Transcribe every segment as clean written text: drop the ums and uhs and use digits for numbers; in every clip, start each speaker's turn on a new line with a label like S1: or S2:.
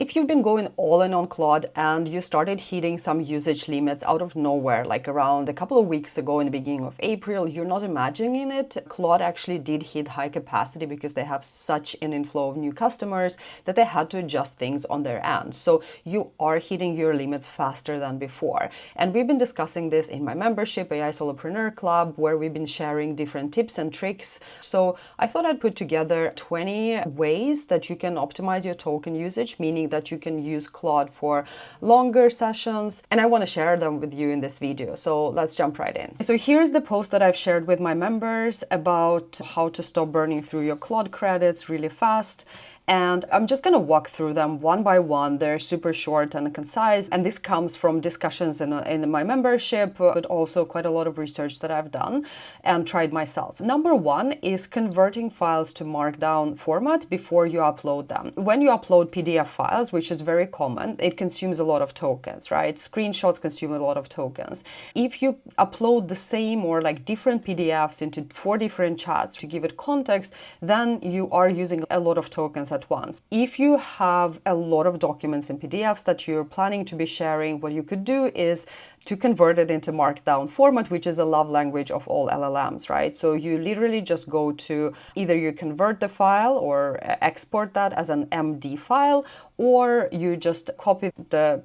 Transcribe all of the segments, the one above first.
S1: If you've been going all in on Claude and you started hitting some usage limits out of nowhere, like around a couple of weeks ago in the beginning of April, you're not imagining it. Claude actually did hit high capacity because they have such an inflow of new customers that they had to adjust things on their end. So you are hitting your limits faster than before. And we've been discussing this in my membership, AI Solopreneur Club, where we've been sharing different tips and tricks. So I thought I'd put together 20 ways that you can optimize your token usage, meaning that you can use Claude for longer sessions, and I want to share them with you in this video. So let's jump right in. So here's the post that I've shared with my members about how to stop burning through your Claude credits really fast. And I'm just going to walk through them one by one. They're super short and concise. And this comes from discussions in my membership, but also quite a lot of research that I've done and tried myself. Number one is converting files to Markdown format before you upload them. When you upload PDF files, which is very common, it consumes a lot of tokens, right? Screenshots consume a lot of tokens. If you upload the same or like different PDFs into 4 different chats to give it context, then you are using a lot of tokens at once. If you have a lot of documents in PDFs that you're planning to be sharing, what you could do is to convert it into Markdown format, which is a love language of all LLMs, right? So you literally just go to either you convert the file or export that as an MD file, or you just copy the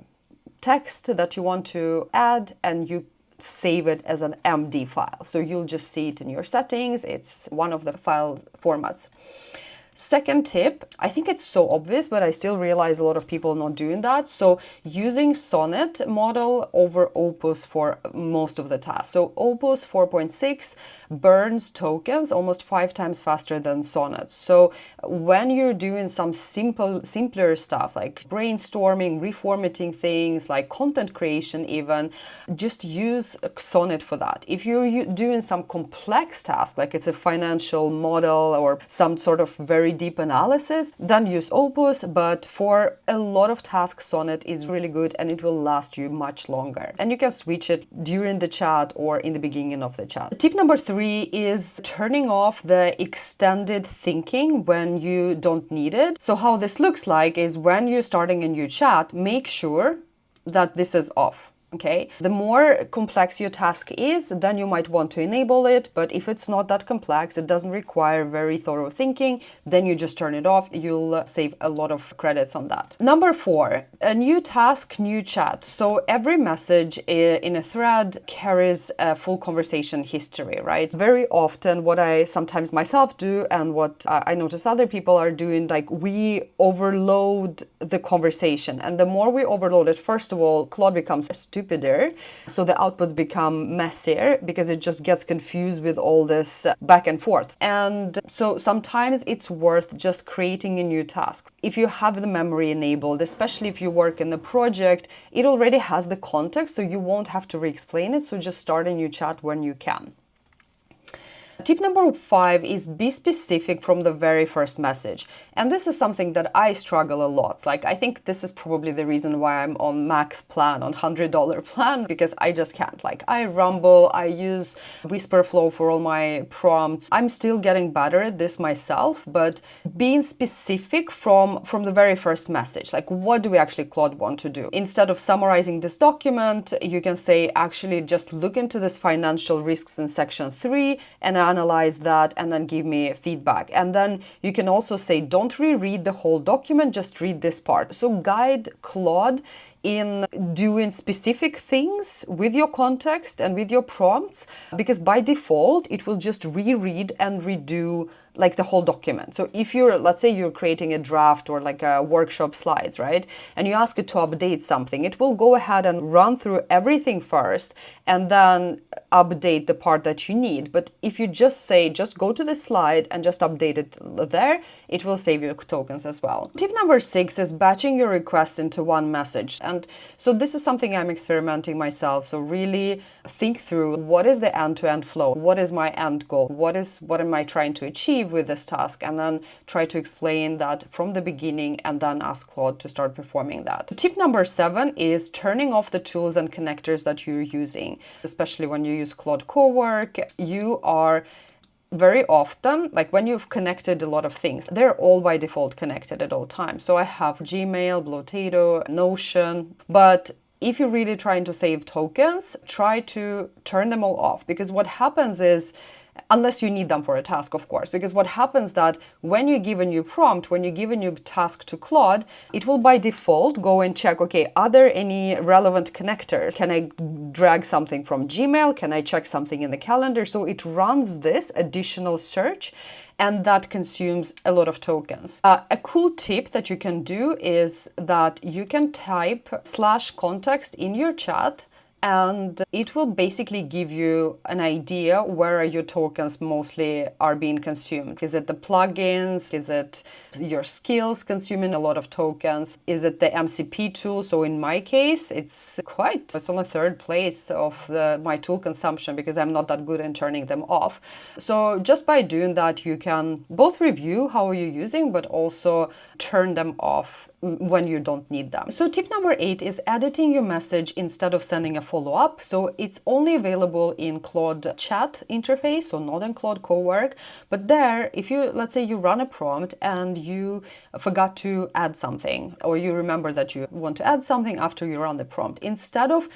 S1: text that you want to add and you save it as an MD file. So you'll just see it in your settings. It's one of the file formats. Second tip, I think it's so obvious, but I still realize a lot of people not doing that. So using Sonnet model over Opus for most of the tasks. So Opus 4.6 burns tokens almost 5 times faster than Sonnet. So when you're doing some simpler stuff like brainstorming, reformatting things, like content creation even, just use Sonnet for that. If you're doing some complex task, like it's a financial model or some sort of very deep analysis, then use Opus, but for a lot of tasks, Sonnet is really good and it will last you much longer. And you can switch it during the chat or in the beginning of the chat. Tip number 3 is turning off the extended thinking when you don't need it. So how this looks like is when you're starting a new chat, make sure that this is off. Okay, the more complex your task is, then you might want to enable it. But if it's not that complex, it doesn't require very thorough thinking, then you just turn it off. You'll save a lot of credits on that. Number 4, a new task, new chat. So every message in a thread carries a full conversation history, right? Very often what I sometimes myself do and what I notice other people are doing, like we overload the conversation. And the more we overload it, first of all, Claude becomes stupider. So the outputs become messier because it just gets confused with all this back and forth. And so sometimes it's worth just creating a new task. If you have the memory enabled, especially if you work in the project, it already has the context, so you won't have to re-explain it. So just start a new chat when you can. Tip number 5 is be specific from the very first message. And this is something that I struggle a lot. Like, I think this is probably the reason why I'm on max plan, on $100 plan, because I just can't. Like, I rumble, I use Whisperflow for all my prompts. I'm still getting better at this myself, but being specific from the very first message, like what do we actually Claude want to do? Instead of summarizing this document, you can say, actually just look into this financial risks in section 3 and analyze that and then give me feedback. And then you can also say, don't reread the whole document, just read this part. So guide Claude in doing specific things with your context and with your prompts, because by default, it will just reread and redo like the whole document. So if you're, let's say you're creating a draft or like a workshop slides, right? And you ask it to update something, it will go ahead and run through everything first and then update the part that you need. But if you just say, just go to the slide and just update it there, it will save you tokens as well. Tip number 6 is batching your requests into one message. And so this is something I'm experimenting myself. So really think through, what is the end-to-end flow? What is my end goal? What am I trying to achieve with this task? And then try to explain that from the beginning and then ask Claude to start performing that. Tip number 7 is turning off the tools and connectors that you're using, especially when you use Claude Cowork. You are very often, like when you've connected a lot of things, they're all by default connected at all times. So I have Gmail, Blotato, Notion, but if you're really trying to save tokens, try to turn them all off, because what happens is, unless you need them for a task, of course, because what happens that when you give a new prompt, when you give a new task to Claude, it will by default go and check, okay, are there any relevant connectors? Can I drag something from Gmail? Can I check something in the calendar? So it runs this additional search, and that consumes a lot of tokens. A cool tip that you can do is that you can type /context in your chat, and it will basically give you an idea where your tokens mostly are being consumed. Is it the plugins? Is it your skills consuming a lot of tokens? Is it the MCP tool? So in my case, it's on the third place of my tool consumption, because I'm not that good in turning them off. So just by doing that, you can both review how you're using, but also turn them off when you don't need them. So tip number 8 is editing your message instead of sending a follow-up. So it's only available in Claude chat interface, so not in Claude Cowork. But there, if you, let's say you run a prompt and you forgot to add something, or you remember that you want to add something after you run the prompt, instead of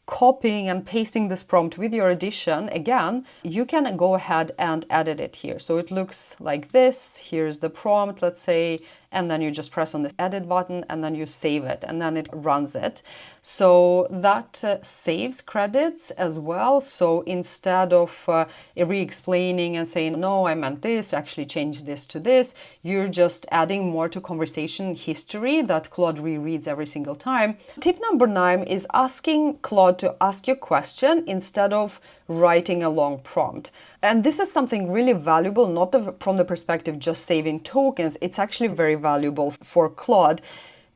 S1: copying and pasting this prompt with your addition, again, you can go ahead and edit it here. So it looks like this. Here's the prompt, let's say, and then you just press on this edit button and then you save it, and then it runs it. So that saves credits as well. So instead of re-explaining and saying, no, I meant this, actually change this to this, you're just adding more to conversation history that Claude rereads every single time. Tip number 9 is asking Claude to ask you a question instead of writing a long prompt. And this is something really valuable, not from the perspective just saving tokens. It's actually very valuable for Claude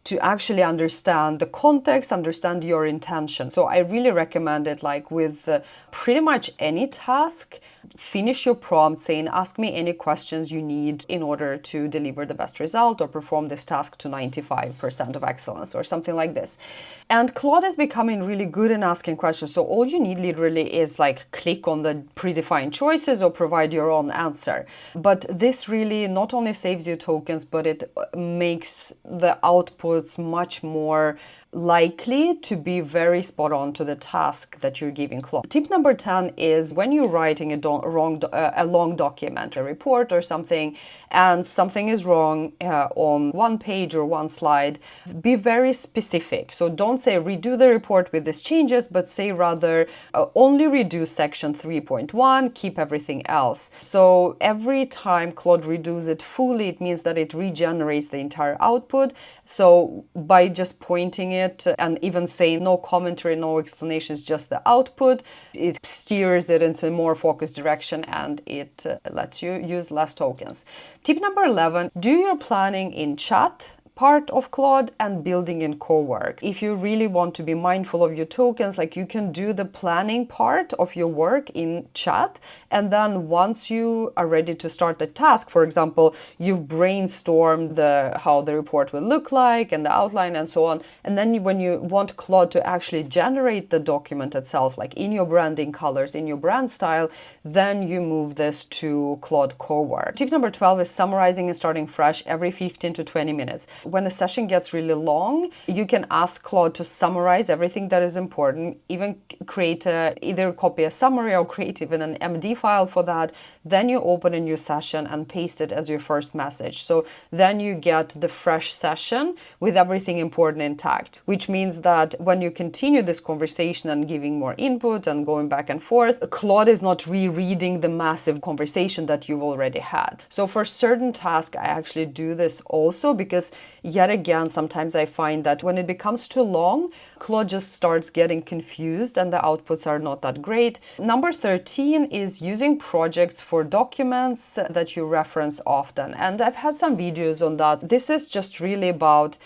S1: to actually understand the context, understand your intention. So I really recommend it, like with pretty much any task. Finish your prompt saying, ask me any questions you need in order to deliver the best result or perform this task to 95% of excellence or something like this. And Claude is becoming really good in asking questions. So all you need literally is like click on the predefined choices or provide your own answer. But this really not only saves you tokens, but it makes the outputs much more likely to be very spot on to the task that you're giving Claude. Tip number 10 is when you're writing a long document, a report or something, and something is wrong on one page or one slide, be very specific. So don't say redo the report with these changes, but say rather only redo section 3.1, keep everything else. So every time Claude redoes it fully, it means that it regenerates the entire output. So by just pointing it and even saying no commentary, no explanations, just the output, it steers it into a more focused direction and it lets you use less tokens. Tip number 11, do your planning in chat part of Claude and building in Cowork. If you really want to be mindful of your tokens, like you can do the planning part of your work in chat, and then once you are ready to start the task, for example, you've brainstormed how the report will look like and the outline and so on, and then when you want Claude to actually generate the document itself, like in your branding colors, in your brand style, then you move this to Claude Cowork. Tip number 12 is summarizing and starting fresh every 15 to 20 minutes. When a session gets really long, you can ask Claude to summarize everything that is important, even create either copy a summary or create even an MD file for that. Then you open a new session and paste it as your first message. So then you get the fresh session with everything important intact, which means that when you continue this conversation and giving more input and going back and forth, Claude is not rereading the massive conversation that you've already had. So for certain tasks, I actually do this also because yet again, sometimes I find that when it becomes too long, Claude just starts getting confused and the outputs are not that great. Number 13 is using projects for documents that you reference often. And I've had some videos on that. This is just really about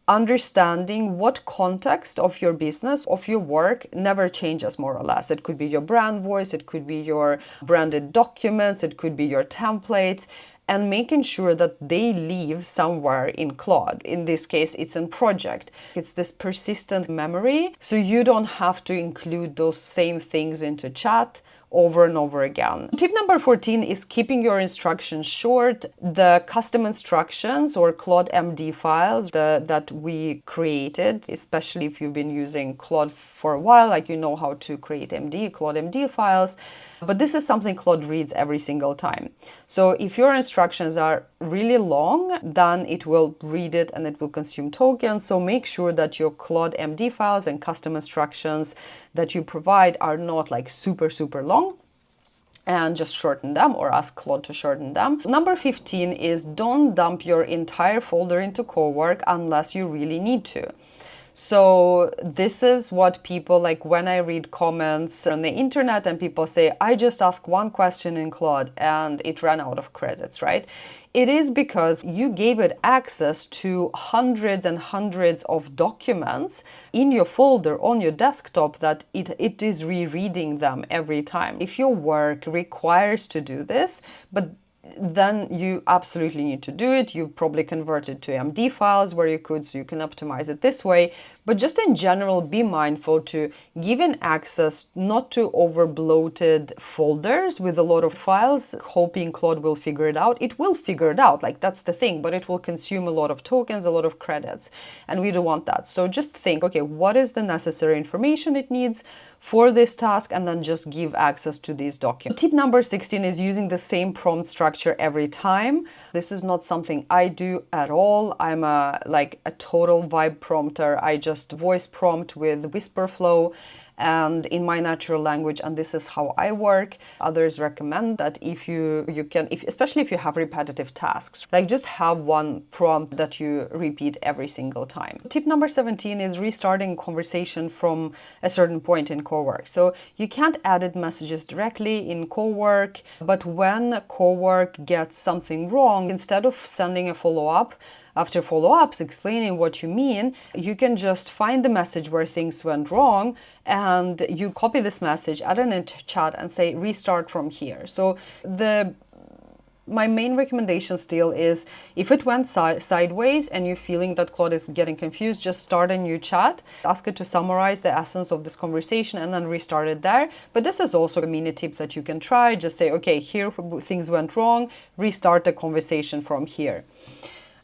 S1: understanding what context of your business, of your work, never changes more or less. It could be your brand voice, it could be your branded documents, it could be your templates, and making sure that they live somewhere in Claude. In this case, it's in project. It's this persistent memory, so you don't have to include those same things into chat over and over again. Tip number 14 is keeping your instructions short. The custom instructions or CLAUDE.md files that we created, especially if you've been using Claude for a while, like you know how to create CLAUDE.md files. But this is something Claude reads every single time. So if your instructions are really long, then it will read it and it will consume tokens. So make sure that your CLAUDE.md files and custom instructions that you provide are not like super long, and just shorten them or ask Claude to shorten them. Number 15 is don't dump your entire folder into Cowork unless you really need to. So this is what people, like when I read comments on the internet and people say, I just asked one question in Claude and it ran out of credits, right? It is because you gave it access to hundreds and hundreds of documents in your folder on your desktop that it is rereading them every time. If your work requires to do this, but then you absolutely need to do it. You probably convert it to MD files where you could, so you can optimize it this way. But just in general, be mindful to give an access not to over bloated folders with a lot of files, hoping Claude will figure it out. It will figure it out, like that's the thing, but it will consume a lot of tokens, a lot of credits, and we don't want that. So just think, okay, what is the necessary information it needs for this task, and then just give access to these documents. Tip number 16 is using the same prompt structure every time. This is not something I do at all. I'm a total vibe prompter. I just voice prompt with whisper flow and in my natural language, and this is how I work. Others recommend that if you can, especially if you have repetitive tasks, like just have one prompt that you repeat every single time. Tip number 17 is restarting conversation from a certain point in Cowork. So you can't edit messages directly in Cowork, but when Cowork gets something wrong, instead of sending a follow-up, after follow-ups explaining what you mean, you can just find the message where things went wrong and you copy this message, add it into chat and say restart from here. So my main recommendation still is if it went sideways and you're feeling that Claude is getting confused, just start a new chat, ask it to summarize the essence of this conversation and then restart it there. But this is also a mini tip that you can try. Just say, okay, here things went wrong, restart the conversation from here.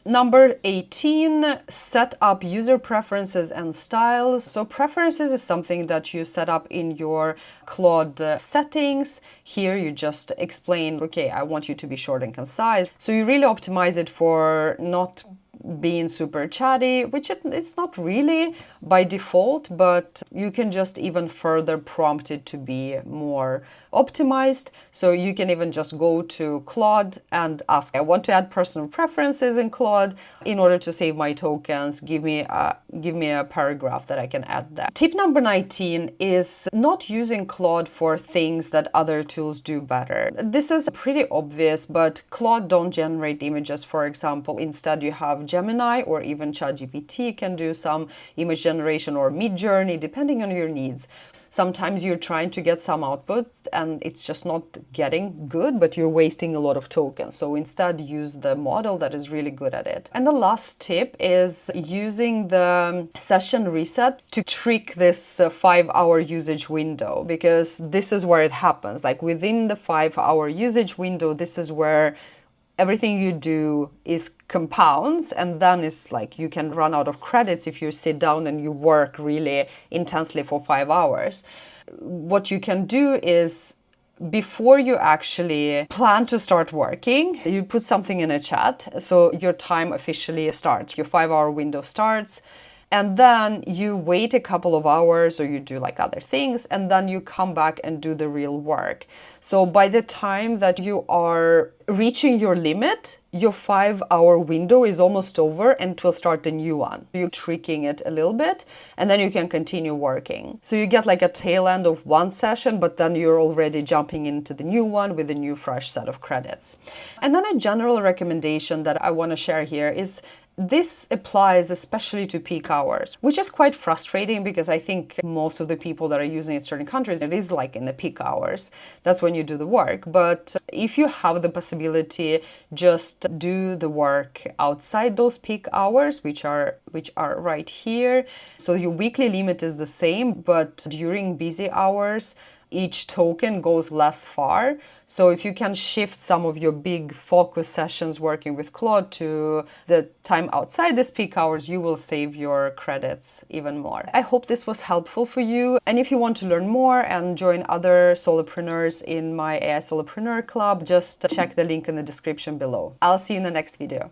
S1: Number 18, set up user preferences and styles. So preferences is something that you set up in your Claude settings. Here you just explain, okay, I want you to be short and concise. So you really optimize it for not being super chatty, which it's not really by default, but you can just even further prompt it to be more optimized. So you can even just go to Claude and ask, I want to add personal preferences in Claude in order to save my tokens. Give me a paragraph that I can add there. Tip number 19 is not using Claude for things that other tools do better. This is pretty obvious, but Claude don't generate images, for example. Instead, you have Gemini or even ChatGPT can do some image generation or Midjourney, depending on your needs. Sometimes you're trying to get some output and it's just not getting good, but you're wasting a lot of tokens. So instead use the model that is really good at it. And the last tip is using the session reset to trick this 5-hour usage window, because this is where it happens. Like within the 5-hour usage window, this is where everything you do is compounds, and then it's like you can run out of credits if you sit down and you work really intensely for 5 hours. What you can do is, before you actually plan to start working, you put something in a chat, so your time officially starts, your 5-hour window starts. And then you wait a couple of hours or you do like other things, and then you come back and do the real work. So by the time that you are reaching your limit, your 5-hour window is almost over and it will start a new one. You're tricking it a little bit and then you can continue working. So you get like a tail end of one session, but then you're already jumping into the new one with a new fresh set of credits. And then a general recommendation that I want to share here is this applies especially to peak hours, which is quite frustrating because I think most of the people that are using it in certain countries, it is like in the peak hours. That's when you do the work. But if you have the possibility, just do the work outside those peak hours, which are right here. So your weekly limit is the same, but during busy hours, each token goes less far. So if you can shift some of your big focus sessions working with Claude to the time outside this peak hours, you will save your credits even more. I hope this was helpful for you. And if you want to learn more and join other solopreneurs in my AI Solopreneur Club, just check the link in the description below. I'll see you in the next video.